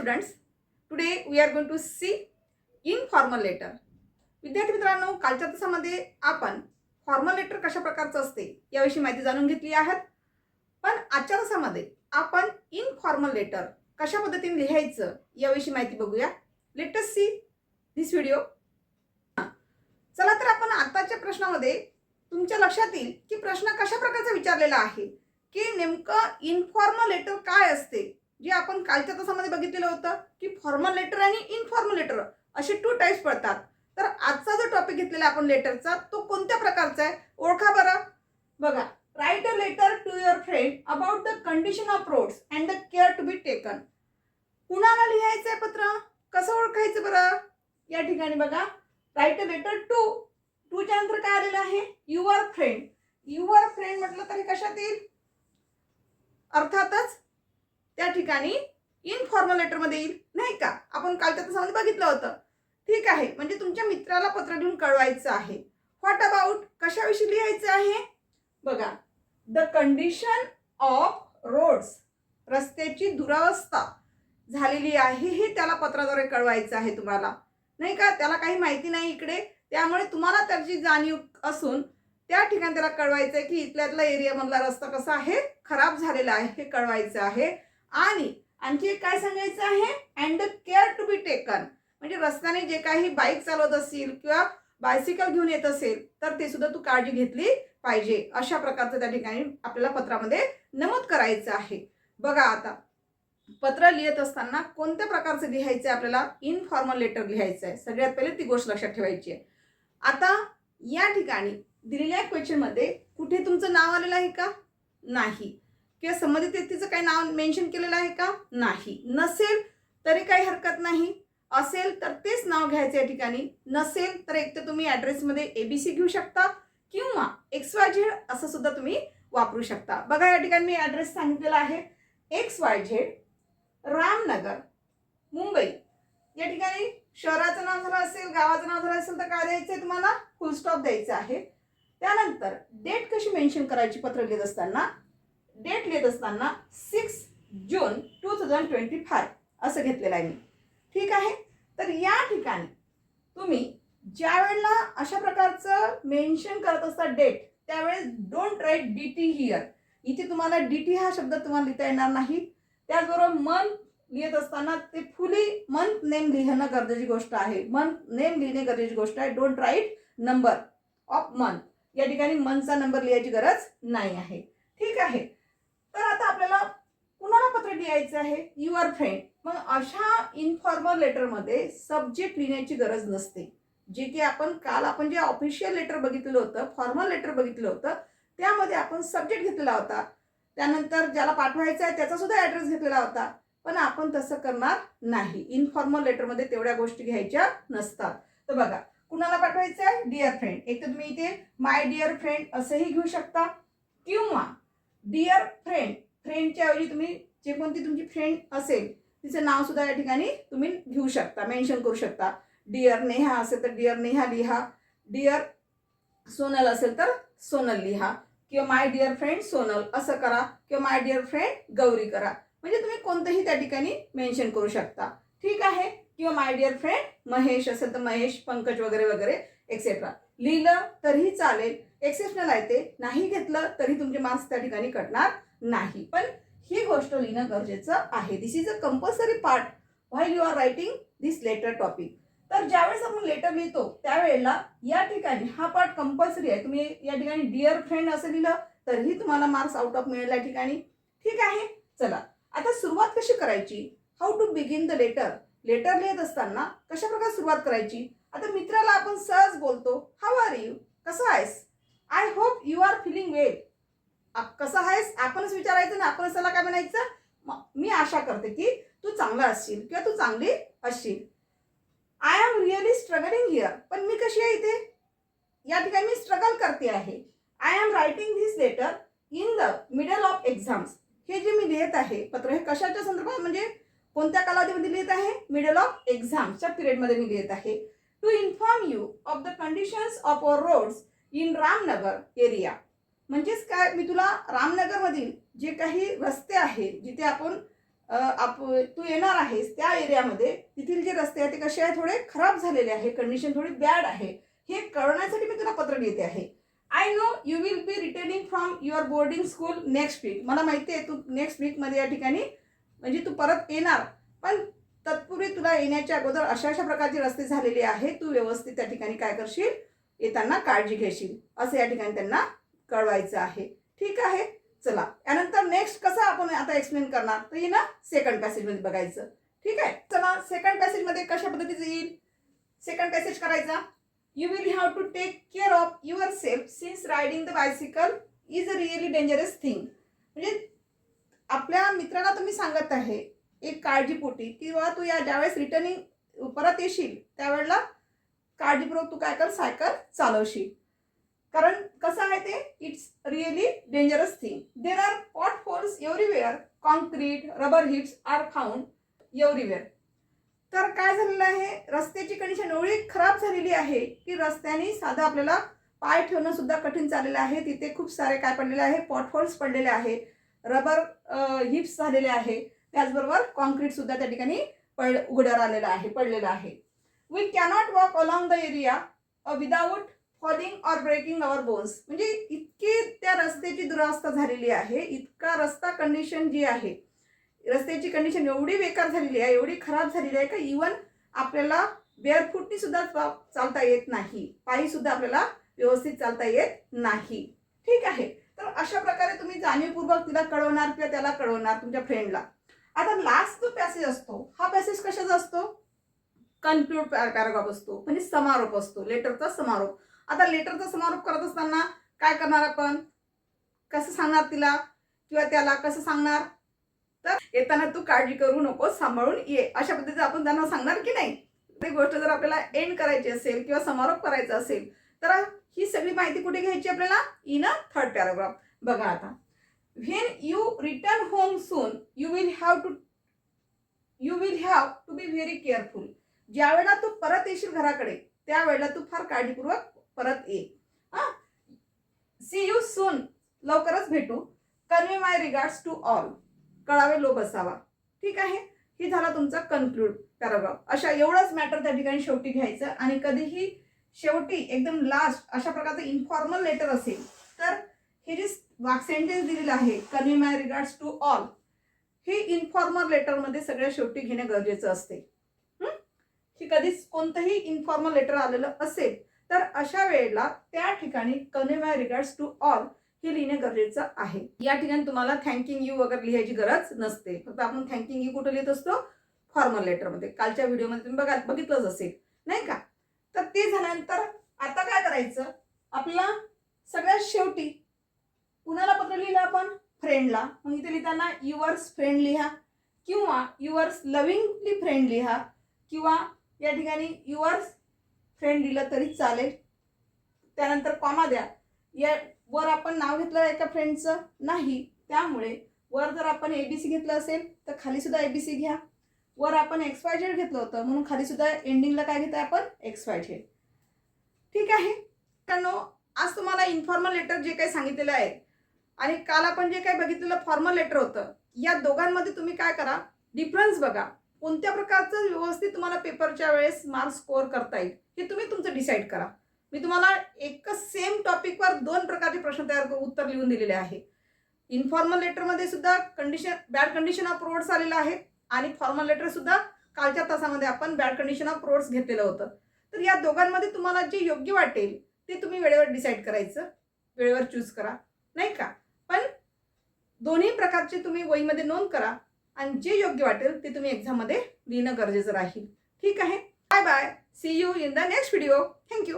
students, today we are going to see informal letter. विद्यार्थी मित्रांनो, कालच्या तासामध्ये आपण फॉर्मल लेटर कशा प्रकारचं असते याविषयी माहिती जाणून घेतली आहे. पण आजच्या तासामध्ये आपण इनफॉर्मल लेटर कशा पद्धतीने लिहायचं याविषयी माहिती बघूया. Let us see this video. चला तर आपण आताच्या प्रश्नामध्ये तुमच्या लक्षात येईल की प्रश्न कशा प्रकारचा विचारलेला आहे, की नेमकं इनफॉर्मल लेटर काय असते. जे आपण कालच्या तासामध्ये बघितलेलं होतं की फॉर्मल लेटर आणि इनफॉर्मल लेटर असे 2 टाइप्स पडतात. तर आजचा जो टॉपिक घेतलेला आपण लेटरचा तो कोणत्या प्रकारचा आहे ओळखा बरं. बघा, write a letter to your friend about the condition of roads and the care to be taken. कुणाला लिहायचं आहे पत्र, कसं ओळखायचं बरं. या ठिकाणी बघा, राईट अ लेटर टू च्या नंतर काय आलेलं आहे, युअर फ्रेंड. युअर फ्रेंड म्हटलं तर हे कशात येईल, अर्थातच त्या ठिकाणी इनफॉर्मल लेटर मध्ये येईल नाही का. आपण कालच्या तासामध्ये बघितलं होतं. ठीक आहे, म्हणजे तुमच्या मित्राला पत्र लिहून कळवायचं आहे. व्हॉट अबाउट, कशाविषयी लिहायचं आहे. बघा, द कंडिशन ऑफ रोड्स, रस्त्याची दुरावस्था झालेली आहे हे त्याला पत्राद्वारे कळवायचं आहे तुम्हाला नाही का. त्याला काही माहिती नाही इकडे, त्यामुळे तुम्हाला त्याची जाणीव असून त्या ठिकाणी त्याला कळवायचं आहे की इथल्या एरियामधला रस्ता कसा आहे, खराब झालेला आहे हे कळवायचं आहे. आणि आणखी काय सांगायचं आहे, and the care to be taken, म्हणजे रस्त्याने जे काही बाईक चालवत असतील किंवा बायसिकल घेऊन येत असेल तर ते सुद्धा तू काळजी घेतली पाहिजे. अशा प्रकारचं त्या ठिकाणी आपल्याला पत्रामध्ये नमूद करायचं आहे. बघा, आता पत्र लिहित असताना कोणत्या प्रकारचं लिहायचं आहे, आपल्याला इनफॉर्मल लेटर लिहायचं आहे. सगळ्यात पहिले ती गोष्ट लक्षात ठेवायची आहे. आता या ठिकाणी दिलेल्या क्वेश्चन मध्ये कुठे तुमचं नाव आलेलं आहे का, नाही. किंवा संबंधित व्यक्तीचं काही नाव मेन्शन केलेलं आहे का, नाही. नसेल तरी काही हरकत नाही, असेल तर तेच नाव घ्यायचं या ठिकाणी. नसेल तर एक तर तुम्ही ॲड्रेसमध्ये ABC घेऊ शकता किंवा XYZ असं सुद्धा तुम्ही वापरू शकता. बघा, या ठिकाणी मी ॲड्रेस सांगितलेला आहे XYZ रामनगर मुंबई. या ठिकाणी शहराचं नाव झालं असेल, गावाचं नाव झालं असेल तर काय द्यायचं आहे तुम्हाला, फुल स्टॉप द्यायचं आहे. त्यानंतर डेट कशी मेन्शन करायची पत्र लिहित असताना, डेट लिहित असताना 6 जून 2025 असं घेतलेलं आहे मी. ठीक आहे, तर या ठिकाणी तुम्ही ज्या वेळेला अशा प्रकारचं मेन्शन करत असता डेट, त्यावेळेस डोंट राईट DT हिअर. इथे तुम्हाला DT हा शब्द तुम्हाला लिहिता येणार नाही. त्याचबरोबर मंथ लिहित असताना ते फुली मंथ नेम लिहिणं गरजेची गोष्ट आहे. मंथ नेम लिहिणे गरजेची गोष्ट आहे. Don't write number of month, या ठिकाणी मंथचा नंबर लिहायची गरज नाही आहे. ठीक आहे, तर आता आपल्याला कुणाला पत्र लिहायचं आहे, युअर फ्रेंड. मग अशा इनफॉर्मल लेटरमध्ये सब्जेक्ट लिहिण्याची गरज नसते. जे की आपण जे ऑफिशियल लेटर बघितलं होतं, फॉर्मल लेटर बघितलं होतं, त्यामध्ये आपण सब्जेक्ट घेतलेला होता. त्यानंतर ज्याला पाठवायचं आहे त्याचा सुद्धा ॲड्रेस घेतलेला होता. पण आपण तसं करणार नाही. इनफॉर्मल लेटरमध्ये तेवढ्या गोष्टी घ्यायच्या नसतात. तर बघा, कुणाला पाठवायचं आहे, डिअर फ्रेंड. एक तर तुम्ही इथे माय डिअर फ्रेंड असंही घेऊ शकता किंवा डिअर फ्रेंड. फ्रेंडच्या ऐवजी तुम्ही जे कोणती तुमची फ्रेंड असेल तिचं नाव सुद्धा या ठिकाणी तुम्ही घेऊ शकता, मेन्शन करू शकता. डिअर नेहा असेल तर डिअर नेहा लिहा, डिअर सोनल असेल तर सोनल लिहा, किंवा माय डिअर फ्रेंड सोनल असं करा, किंवा माय डिअर फ्रेंड गौरी करा. म्हणजे तुम्ही कोणतंही त्या ठिकाणी मेन्शन करू शकता. ठीक आहे, किंवा माय डिअर फ्रेंड महेश असेल तर महेश, पंकज वगैरे वगैरे एक्सेट्रा लिहिलं तरीही चालेल. एक्सेप्शनल आहे ते, नाही घेतलं तरी तुमचे मार्क्स त्या ठिकाणी कटणार नाही. पण ही गोष्ट लिहिणं गरजेचं आहे. This is a compulsory part while you are writing this letter topic. तर ज्यावेळेस आपण लेटर लिहितो त्यावेळेला या ठिकाणी हा पार्ट कंपल्सरी आहे. तुम्ही या ठिकाणी डिअर फ्रेंड असं लिहिलं तरीही तुम्हाला मार्क्स आउट ऑफ मिळेल या ठिकाणी. ठीक आहे, चला आता सुरुवात कशी करायची, how to begin the letter. Letter लिहित असताना कशा प्रकारे सुरुवात करायची. आता मित्राला आपण सहज बोलतो, हाऊ आर यू, कसं आहेस, I hope you are feeling well. कसं आहेस आपणच विचारायचं ना, आपणच त्याला काय म्हणायचं, मी आशा करते की तू चांगला असशील किंवा तू चांगली असशील. I am really struggling here, पण मी कशी आहे इथे, या ठिकाणी मी स्ट्रगल करते आहे. I am writing this letter in the middle of exams. हे जे मी लिहित आहे पत्र हे कशाच्या संदर्भात, म्हणजे कोणत्या कालावधीमध्ये लिहित आहे, मिडल ऑफ एक्झाम्सच्या पिरियडमध्ये मी लिहित आहे. To inform you of the conditions of our roads in Ramnagar area. म्हणजेच काय, मी तुला रामनगरमधील जे काही रस्ते आहेत जिथे आपण तू येणार आहेस त्या एरियामध्ये, तिथील जे रस्ते आहेत ते कसे आहे, थोडे खराब झालेले आहे, कंडिशन थोडी बॅड आहे, हे कळवण्यासाठी मी तुला पत्र लिहिते आहे. I know you will be returning from your boarding school next week. मला माहिती आहे तू नेक्स्ट वीकमध्ये या ठिकाणी म्हणजे तू परत येणार, पण तत्पूर्वी तुला येण्याच्या अगोदर अशा अशा प्रकारचे रस्ते झालेले आहे, तू व्यवस्थित त्या ठिकाणी काय करशील, येताना काळजी घेशील, असं या ठिकाणी त्यांना कळवायचं आहे. ठीक आहे. चला यानंतर नेक्स्ट कसं आपण आता एक्सप्लेन करणार, तर ये ना सेकंड पॅसेजमध्ये बघायचं. ठीक आहे. चला सेकंड पॅसेजमध्ये कशा पद्धतीचं येईल, सेकंड पॅसेज करायचा. You will have to take care of yourself since riding the bicycle is a really dangerous thing. म्हणजे आपल्या मित्राला तुम्ही सांगत आहे एक काळजीपोटी की बाबा तू या ज्यावेळेस रिटर्निंग परत येशील त्यावेळेला काळजीपूर्वक तू काय कर, सायकल चालवशील. कारण कसं आहे ते, it's really dangerous thing. There are potholes everywhere, concrete rubber hits are found everywhere. तर काय झालेलं आहे, रस्त्याची कंडिशन एवढी खराब झालेली आहे की रस्त्याने साधं आपल्याला पाय ठेवणं सुद्धा कठीण झालेलं आहे. तिथे खूप सारे काय पडलेले आहे, पॉट होल्स पडलेले आहे, रबर हिप्स झालेले आहे, त्याचबरोबर कॉन्क्रीट सुद्धा त्या ठिकाणी उघड्यावर आलेलं आहे, पडलेलं आहे. We cannot walk along the area without falling or breaking our bones. म्हणजे इतकी त्या रस्त्याची दुरावस्था झालेली आहे, इतका रस्ता कंडिशन जी आहे, रस्त्याची कंडिशन एवढी बेकार झालेली आहे, एवढी खराब झालेली आहे का इवन आपल्याला बेअरफूटनी सुद्धा चालता येत नाही, पायी सुद्धा आपल्याला व्यवस्थित चालता येत नाही. ठीक आहे. तर अशा प्रकारे तुम्ही जाणीवपूर्वक तिला कळवणार किंवा त्याला कळवणार तुमच्या फ्रेंडला. आता लास्ट जो पॅसेज असतो, हा पॅसेज कशाचा असतो, कन्क्लूड पॅराग्राफ असतो, म्हणजे समारोप असतो, लेटरचा समारोप. आता लेटरचा समारोप करत असताना काय करणार आपण, कसं सांगणार तिला किंवा त्याला कसं सांगणार, तर येताना तू काळजी करू नको, सांभाळून ये, अशा पद्धतीने आपण त्यांना सांगणार की नाही. ती गोष्ट जर आपल्याला एंड करायची असेल किंवा समारोप करायचा असेल तर ही सगळी माहिती कुठे घ्यायची आपल्याला, इन अ थर्ड पॅराग्राफ. बघा आता, when you return home soon you will have to be very careful. ज्यावेळेला तू परत येशील घराकडे त्यावेळेला तू फार काळजीपूर्वक परत ये. सी यू सून, लवकरच भेटू. Convey my regards to all, कळावे लोभ असावा. ठीक आहे. ही झाला तुमचा कन्क्लूड पॅराग्राफ. अशा एवढंच मॅटर त्या ठिकाणी शेवटी घ्यायचं. आणि कधीही शेवटी एकदम लास्ट अशा प्रकारचं इन्फॉर्मल लेटर असेल तर हे जे सेंटेन्स दिलेलं आहे, convey my regards to all, हे इन्फॉर्मल लेटरमध्ये सगळ्यात शेवटी घेणं गरजेचं असते. की कधीच कोणतंही इन्फॉर्मल लेटर आलेलं असेल तर अशा वेळेला त्या ठिकाणी convey my regards to all हे लिहिणे गरजेचं आहे. या ठिकाणी तुम्हाला थँकिंग यू वगैरे लिहायची गरज नसते. फक्त आपण थँकिंग यू कुठं लिहित असतो, फॉर्मल लेटरमध्ये. कालच्या व्हिडिओमध्ये तुम्ही बघितलंच असेल नाही का. तर ते झाल्यानंतर आता काय करायचं, आपल्याला सगळ्यात शेवटी कुणाला पत्र लिहिलं आपण, फ्रेंडला. मग इथे लिहिताना युअर्स फ्रेंड लिहा किंवा युअर्स लव्हिंगली फ्रेंड लिहा किंवा या ठिकाणी युअर्स फ्रेंड लिहिलं तरी चालेल. त्यानंतर कॉमा द्या. या वर आपण नाव घेतलं एका फ्रेंडचं नाही, त्यामुळे वर जर आपण ABC घेतलं असेल तर खाली सुद्धा ABC घ्या. वर आपण XYZ घेतलं होतं म्हणून खाली सुद्धा एंडिंगला काय घेतोय आपण, XYZ. ठीक आहे. कारण आज तुम्हाला इन्फॉर्मल लेटर जे काही सांगितलेलं आहे आणि काल आपण जे काही बघितलेलं फॉर्मल लेटर होतं, या दोघांमध्ये तुम्ही काय करा, डिफरन्स बघा. कोणत्या प्रकारचं व्यवस्थित तुम्हाला पेपरच्या वेळेस मार्क्स स्कोअर करता येईल हे तुम्ही तुमचं डिसाईड करा. मी तुम्हाला एकच सेम टॉपिकवर 2 प्रकारचे प्रश्न तयार करून उत्तर लिहून दिलेले आहे. इन्फॉर्मल लेटरमध्ये सुद्धा बॅड कंडिशन ऑफ रोड्स आलेलं आहे आणि फॉर्मल लेटर सुद्धा कालच्या तासामध्ये आपण बॅड कंडिशन ऑफ रोड्स घेतलेलं होतं. तर या दोघांमध्ये तुम्हाला जे योग्य वाटेल ते तुम्ही वेळेवर डिसाईड करायचं, वेळेवर चूज करा नाही का. पण दोन्ही प्रकारचे तुम्ही वहीमध्ये नोंद करा आणि जे योग्य वाटेल ते तुम्ही एक्झाममध्ये लिहिणं गरजेचं राहील. ठीक आहे. Bye bye. See you in the next video. Thank you.